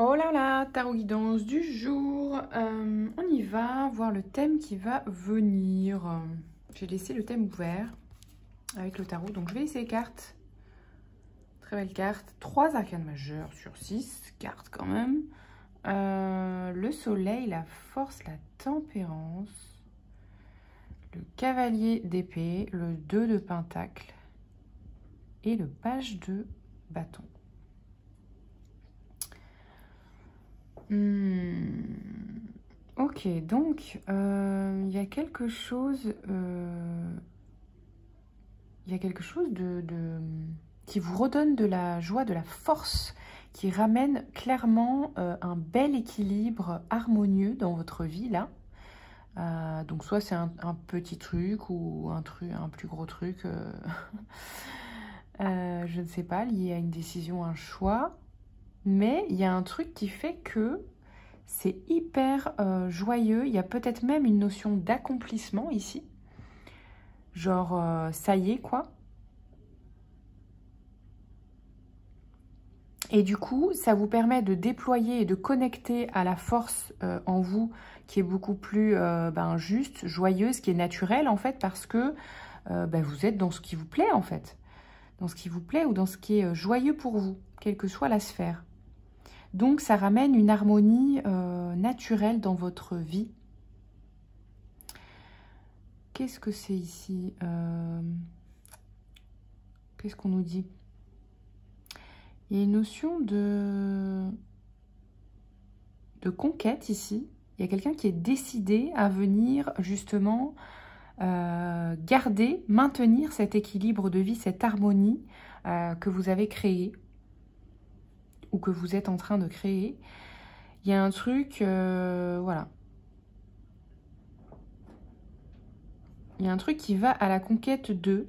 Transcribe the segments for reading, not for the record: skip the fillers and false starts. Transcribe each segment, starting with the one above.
Oh là là, tarot guidance du jour. On y va voir le thème qui va venir. J'ai laissé le thème ouvert avec le tarot, donc je vais laisser les cartes. Très belle carte. 3 arcanes majeures sur 6 cartes quand même. Le soleil, la force, la tempérance. Le cavalier d'épée, le 2 de pentacle et le page de bâton. Ok, donc il y a quelque chose, qui vous redonne de la joie, de la force, qui ramène clairement un bel équilibre harmonieux dans votre vie là. Donc soit c'est un petit truc ou un plus gros truc, je ne sais pas, lié à une décision, un choix. Mais il y a un truc qui fait que c'est hyper joyeux. Il y a peut-être même une notion d'accomplissement ici. Genre, ça y est, quoi. Et du coup, ça vous permet de déployer et de connecter à la force en vous qui est beaucoup plus juste, joyeuse, qui est naturelle, en fait, parce que vous êtes dans ce qui vous plaît, en fait. Dans ce qui vous plaît ou dans ce qui est joyeux pour vous, quelle que soit la sphère. Donc, ça ramène une harmonie naturelle dans votre vie. Qu'est-ce que c'est ici? Qu'est-ce qu'on nous dit? Il y a une notion de conquête ici. Il y a quelqu'un qui est décidé à venir justement garder, maintenir cet équilibre de vie, cette harmonie que vous avez créée ou que vous êtes en train de créer. Il y a un truc, voilà. Il y a un truc qui va à la conquête de...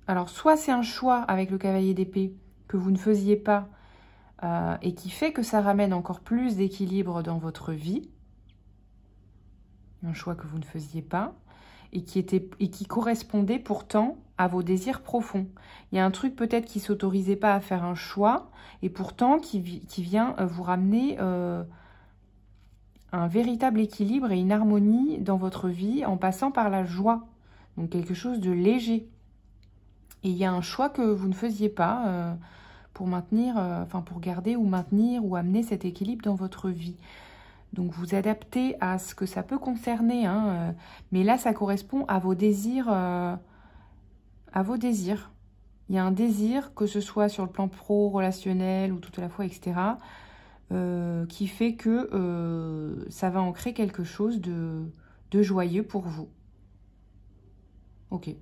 Alors, soit c'est un choix avec le cavalier d'épée que vous ne faisiez pas et qui fait que ça ramène encore plus d'équilibre dans votre vie. Un choix que vous ne faisiez pas et qui correspondait pourtant à vos désirs profonds. Il y a un truc peut-être qui ne s'autorisait pas à faire un choix et pourtant qui vient vous ramener un véritable équilibre et une harmonie dans votre vie en passant par la joie. Donc quelque chose de léger. Et il y a un choix que vous ne faisiez pas pour maintenir, pour garder ou maintenir ou amener cet équilibre dans votre vie. Donc vous adaptez à ce que ça peut concerner, mais là ça correspond à vos désirs. Il y a un désir, que ce soit sur le plan pro, relationnel ou tout à la fois, etc., qui fait que ça va ancrer quelque chose de joyeux pour vous. Ok.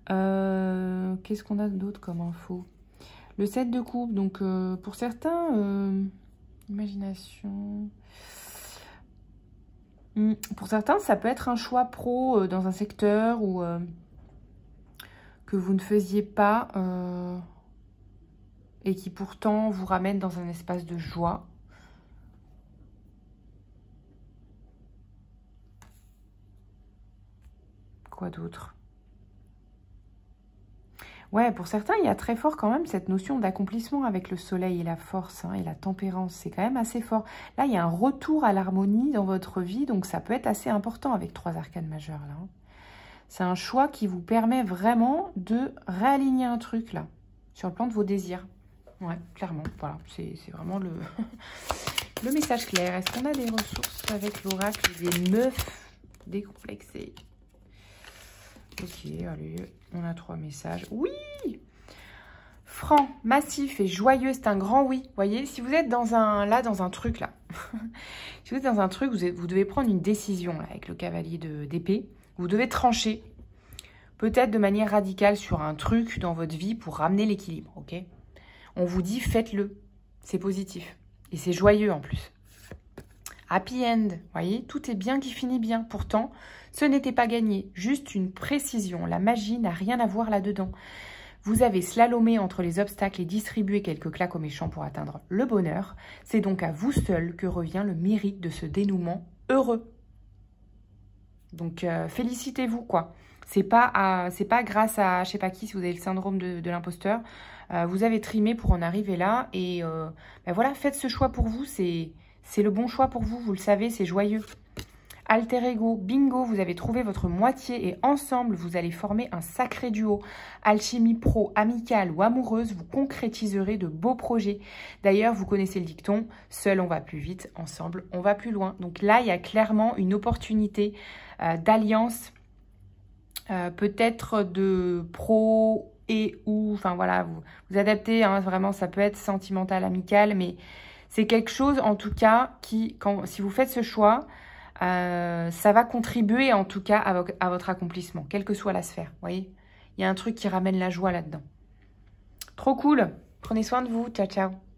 Qu'est-ce qu'on a d'autre comme info? Le 7 de coupe, donc pour certains, imagination... Pour certains, ça peut être un choix pro dans un secteur ou que vous ne faisiez pas et qui pourtant vous ramène dans un espace de joie. Quoi d'autre? Ouais, pour certains, il y a très fort quand même cette notion d'accomplissement avec le soleil et la force et la tempérance. C'est quand même assez fort. Là, il y a un retour à l'harmonie dans votre vie, donc ça peut être assez important avec 3 arcanes majeures. Là. C'est un choix qui vous permet vraiment de réaligner un truc, là, sur le plan de vos désirs. Ouais, clairement, voilà, c'est vraiment le, le message clair. Est-ce qu'on a des ressources avec l'oracle des meufs décomplexées? Ok, allez, on a 3 messages. Oui! Franc, massif et joyeux, c'est un grand oui. Vous voyez, si vous êtes dans un truc, là. Si vous êtes dans un truc, vous devez prendre une décision, là, avec le cavalier d'épée. Vous devez trancher, peut-être de manière radicale, sur un truc dans votre vie pour ramener l'équilibre, ok? On vous dit, faites-le. C'est positif. Et c'est joyeux, en plus. Happy end, vous voyez, tout est bien qui finit bien. Pourtant, ce n'était pas gagné, juste une précision. La magie n'a rien à voir là-dedans. Vous avez slalomé entre les obstacles et distribué quelques claques aux méchants pour atteindre le bonheur. C'est donc à vous seul que revient le mérite de ce dénouement heureux. Donc, félicitez-vous, quoi. C'est pas grâce à, je sais pas qui, si vous avez le syndrome de l'imposteur, Vous avez trimé pour en arriver là. Et ben voilà, faites ce choix pour vous. C'est le bon choix pour vous. Vous le savez, c'est joyeux. Alter ego, bingo, vous avez trouvé votre moitié et ensemble, vous allez former un sacré duo. Alchimie pro, amicale ou amoureuse, vous concrétiserez de beaux projets. D'ailleurs, vous connaissez le dicton, seul on va plus vite, ensemble on va plus loin. Donc là, il y a clairement une opportunité d'alliance, peut-être de pro et ou, enfin voilà, vous adaptez, hein, vraiment, ça peut être sentimental, amical, mais c'est quelque chose en tout cas qui, si vous faites ce choix, ça va contribuer en tout cas à votre accomplissement, quelle que soit la sphère. Vous voyez, il y a un truc qui ramène la joie là-dedans. Trop cool. Prenez soin de vous. Ciao, ciao.